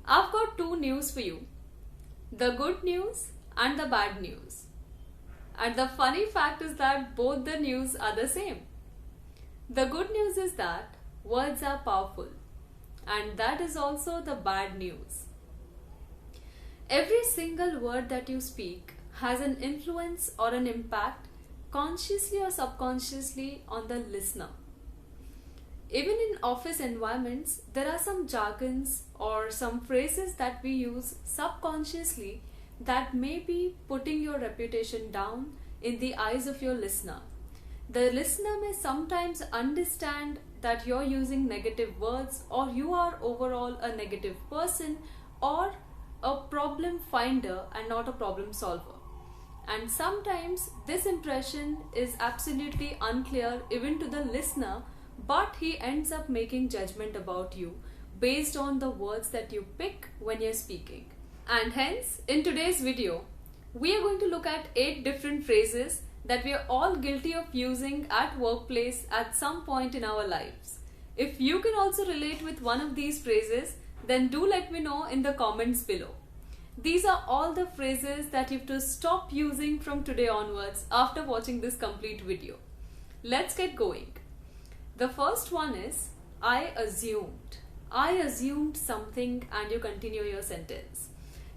I've got two news for you. The good news and the bad news. And the funny fact is that both the news are the same. The good news is that words are powerful, and that is also the bad news. Every single word that you speak has an influence or an impact, consciously or subconsciously, on the listener. Even in office environments, there are some jargons or some phrases that we use subconsciously that may be putting your reputation down in the eyes of your listener. The listener may sometimes understand that you're using negative words, or you are overall a negative person, or a problem finder and not a problem solver. And sometimes this impression is absolutely unclear even to the listener, but he ends up making judgment about you based on the words that you pick when you're speaking. And hence, in today's video, we are going to look at 8 different phrases that we are all guilty of using at workplace at some point in our lives. If you can also relate with one of these phrases, then do let me know in the comments below. These are all the phrases that you have to stop using from today onwards after watching this complete video. Let's get going. The first one is, I assumed. I assumed something, and you continue your sentence.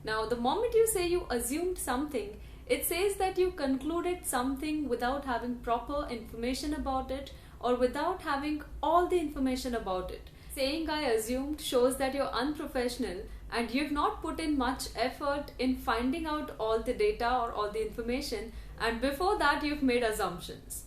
Now, the moment you say you assumed something, it says that you concluded something without having proper information about it, or without having all the information about it. Saying I assumed shows that you're unprofessional and you've not put in much effort in finding out all the data or all the information, and before that you've made assumptions.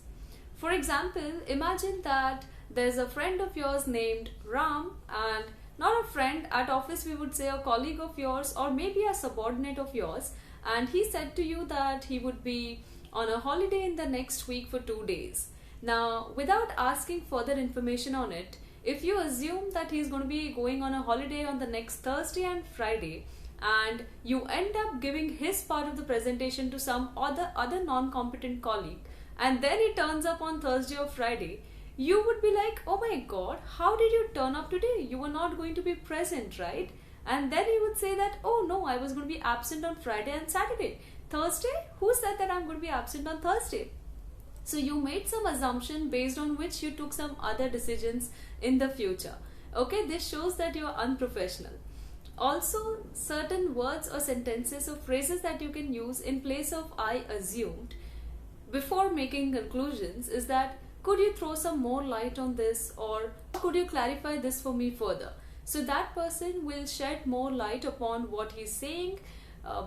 For example, imagine that there's a friend of yours named Ram, and not a friend, at office we would say a colleague of yours or maybe a subordinate of yours, and he said to you that he would be on a holiday in the next week for 2 days. Now, without asking further information on it, if you assume that he's going to be going on a holiday on the next Thursday and Friday, and you end up giving his part of the presentation to some other non-competent colleague, and then he turns up on Thursday or Friday, you would be like, oh my god, how did you turn up today? You were not going to be present, right? And then he would say that, oh no, I was going to be absent on Friday and Saturday. Thursday? Who said that I'm going to be absent on Thursday? So you made some assumption based on which you took some other decisions in the future. Okay, this shows that you are unprofessional. Also, certain words or sentences or phrases that you can use in place of I assumed before making conclusions is that, could you throw some more light on this, or could you clarify this for me further? So that person will shed more light upon what he's saying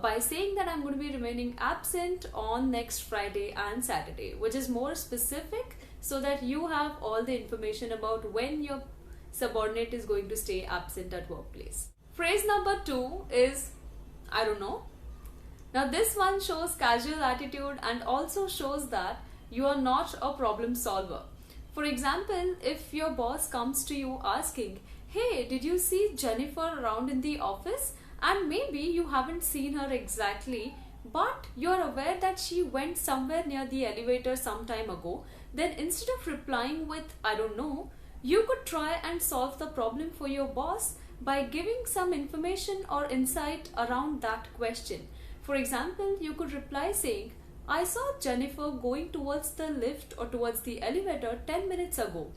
by saying that I'm going to be remaining absent on next Friday and Saturday, which is more specific so that you have all the information about when your subordinate is going to stay absent at workplace. Phrase number 2 is, I don't know. Now this one shows casual attitude and also shows that you are not a problem solver. For example, if your boss comes to you asking, hey, did you see Jennifer around in the office? And maybe you haven't seen her exactly, but you're aware that she went somewhere near the elevator some time ago. Then instead of replying with, I don't know, you could try and solve the problem for your boss by giving some information or insight around that question. For example, you could reply saying, I saw Jennifer going towards the lift or towards the elevator 10 minutes ago.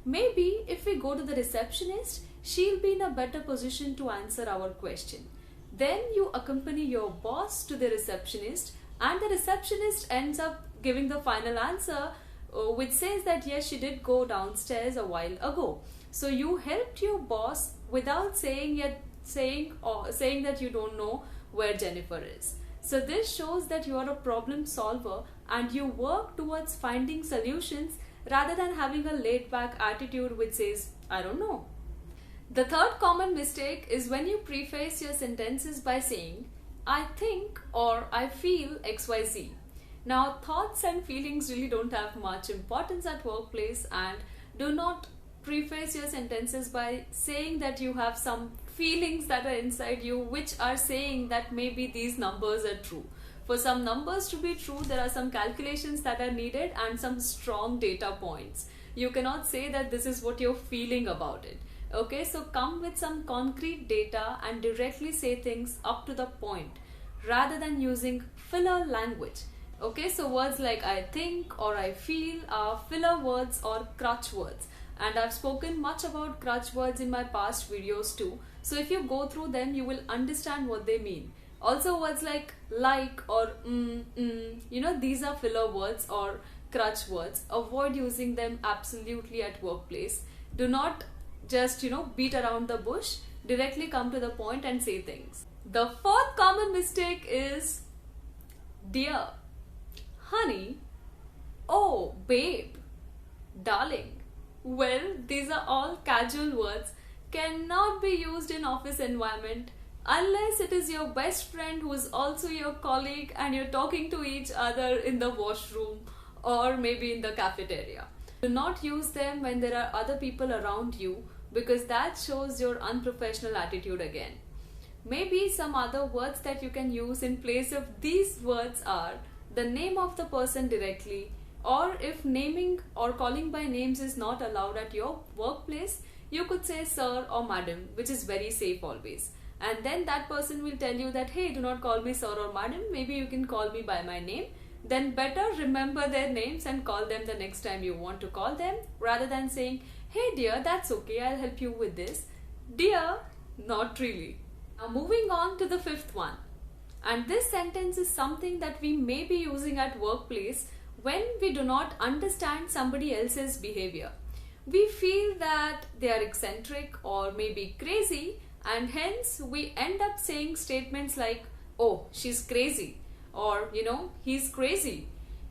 Maybe if we go to the receptionist, she'll be in a better position to answer our question. Then you accompany your boss to the receptionist, and the receptionist ends up giving the final answer, which says that yes, she did go downstairs a while ago. So you helped your boss without saying that you don't know where Jennifer is. So this shows that you are a problem solver and you work towards finding solutions rather than having a laid-back attitude which says, I don't know. The third common mistake is when you preface your sentences by saying, I think or I feel XYZ. Now, thoughts and feelings really don't have much importance at workplace, and do not preface your sentences by saying that you have some feelings that are inside you which are saying that maybe these numbers are true. For some numbers to be true, there are some calculations that are needed and some strong data points. You cannot say that this is what you're feeling about it. Okay, so come with some concrete data and directly say things up to the point rather than using filler language. Okay, so words like I think or I feel are filler words or crutch words, and I've spoken much about crutch words in my past videos too. So if you go through them, you will understand what they mean. Also, words like or these are filler words or crutch words. Avoid using them absolutely at workplace. Do not just beat around the bush. Directly come to the point and say things. The fourth common mistake is dear, honey, oh, babe, darling. Well, these are all casual words, cannot be used in office environment unless it is your best friend who is also your colleague and you're talking to each other in the washroom or maybe in the cafeteria. Do not use them when there are other people around you, because that shows your unprofessional attitude again. Maybe some other words that you can use in place of these words are the name of the person directly, or if naming or calling by names is not allowed at your workplace, you could say sir or madam, which is very safe always. And then that person will tell you that, hey, do not call me sir or madam, maybe you can call me by my name. Then better remember their names and call them the next time you want to call them, rather than saying, hey dear, that's okay, I'll help you with this. Dear, not really. Now moving on to the fifth one. And this sentence is something that we may be using at workplace when we do not understand somebody else's behavior. We feel that they are eccentric or maybe crazy, and hence we end up saying statements like, oh, she's crazy, or he's crazy.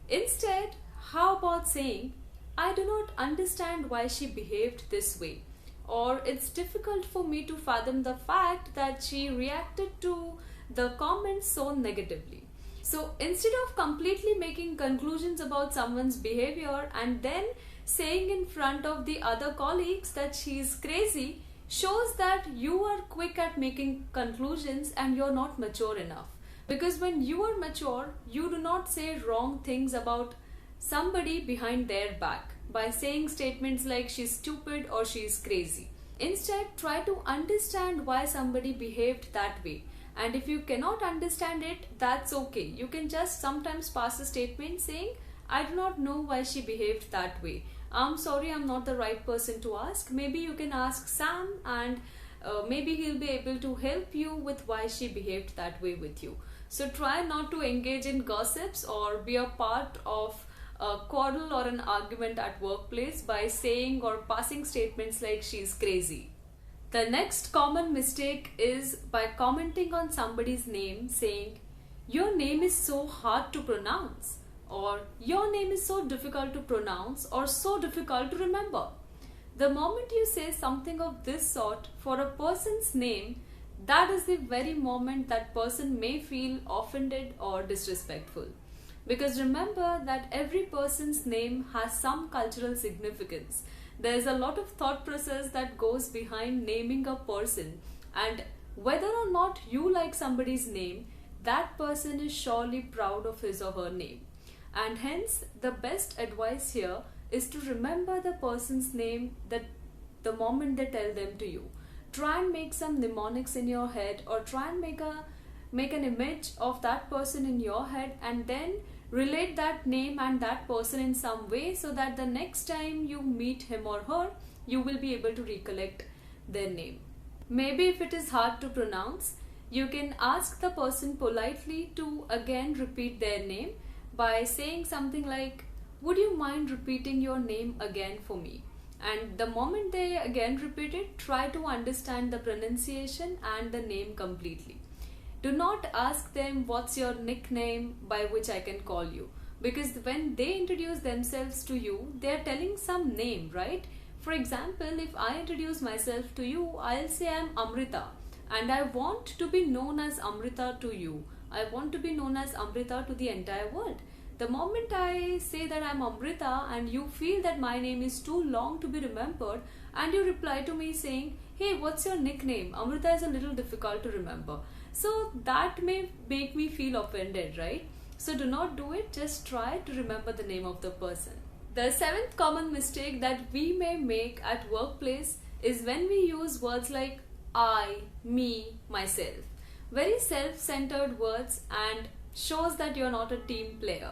Instead, how about saying, I do not understand why she behaved this way, or it's difficult for me to fathom the fact that she reacted to the comments so negatively. So instead of completely making conclusions about someone's behavior and then saying in front of the other colleagues that she is crazy, shows that you are quick at making conclusions and you're not mature enough. Because when you are mature, you do not say wrong things about somebody behind their back by saying statements like she's stupid or she's crazy. Instead, try to understand why somebody behaved that way. And if you cannot understand it, that's okay. You can just sometimes pass a statement saying, I do not know why she behaved that way. I'm sorry, I'm not the right person to ask. Maybe you can ask Sam, and maybe he'll be able to help you with why she behaved that way with you. So try not to engage in gossips or be a part of a quarrel or an argument at workplace by saying or passing statements like she's crazy. The next common mistake is by commenting on somebody's name saying, your name is so hard to pronounce, or your name is so difficult to pronounce or so difficult to remember. The moment you say something of this sort for a person's name, that is the very moment that person may feel offended or disrespectful. Because remember that every person's name has some cultural significance. There is a lot of thought process that goes behind naming a person, and whether or not you like somebody's name, that person is surely proud of his or her name. And hence, the best advice here is to remember the person's name the moment they tell them to you. Try and make some mnemonics in your head, or try and make an image of that person in your head, and then relate that name and that person in some way, so that the next time you meet him or her, you will be able to recollect their name. Maybe if it is hard to pronounce, you can ask the person politely to again repeat their name by saying something like, would you mind repeating your name again for me? And the moment they again repeat it, try to understand the pronunciation and the name completely. Do not ask them, what's your nickname by which I can call you? Because when they introduce themselves to you, they are telling some name, right? For example, if I introduce myself to you, I'll say I'm Amrita, and I want to be known as Amrita to you. I want to be known as Amrita to the entire world. The moment I say that I'm Amrita and you feel that my name is too long to be remembered, and you reply to me saying, hey, what's your nickname? Amrita is a little difficult to remember. So that may make me feel offended, right? So do not do it, just try to remember the name of the person. The seventh common mistake that we may make at workplace is when we use words like I, me, myself. Very self-centered words and shows that you're not a team player.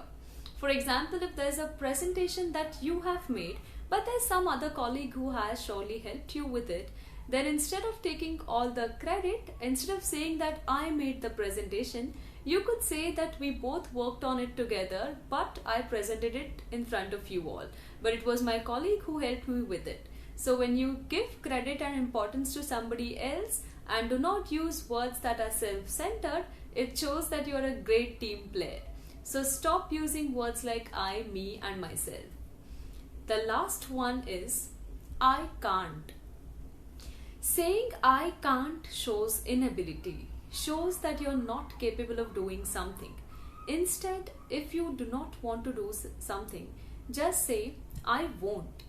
For example, if there's a presentation that you have made, but there's some other colleague who has surely helped you with it, then instead of taking all the credit, instead of saying that I made the presentation, you could say that we both worked on it together, but I presented it in front of you all. But it was my colleague who helped me with it. So when you give credit and importance to somebody else and do not use words that are self-centered, it shows that you're a great team player. So stop using words like I, me and myself. The last one is I can't. Saying I can't shows inability, shows that you're not capable of doing something. Instead, if you do not want to do something, just say I won't.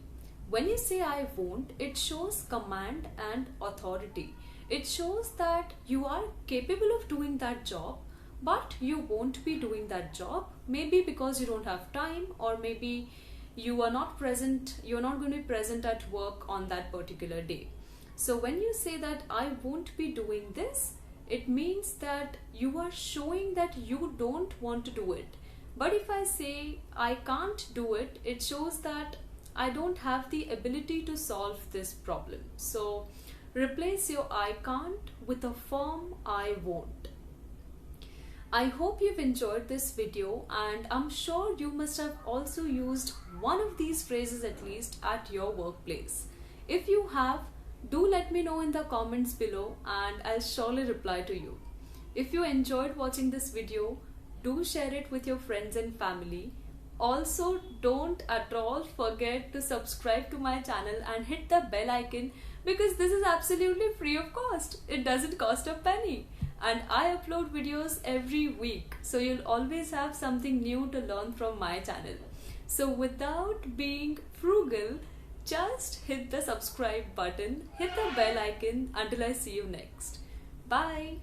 When you say I won't, it shows command and authority. It shows that you are capable of doing that job, but you won't be doing that job, maybe because you don't have time, or maybe you are not present, you're not going to be present at work on that particular day. So when you say that I won't be doing this, it means that you are showing that you don't want to do it. But if I say I can't do it, it shows that I don't have the ability to solve this problem. So replace your I can't with a firm I won't. I hope you've enjoyed this video, and I'm sure you must have also used one of these phrases at least at your workplace. If you have, do let me know in the comments below and I'll surely reply to you. If you enjoyed watching this video, do share it with your friends and family. Also, don't at all forget to subscribe to my channel and hit the bell icon, because this is absolutely free of cost. It doesn't cost a penny. And I upload videos every week, so you'll always have something new to learn from my channel. So without being frugal, just hit the subscribe button, hit the bell icon until I see you next. Bye.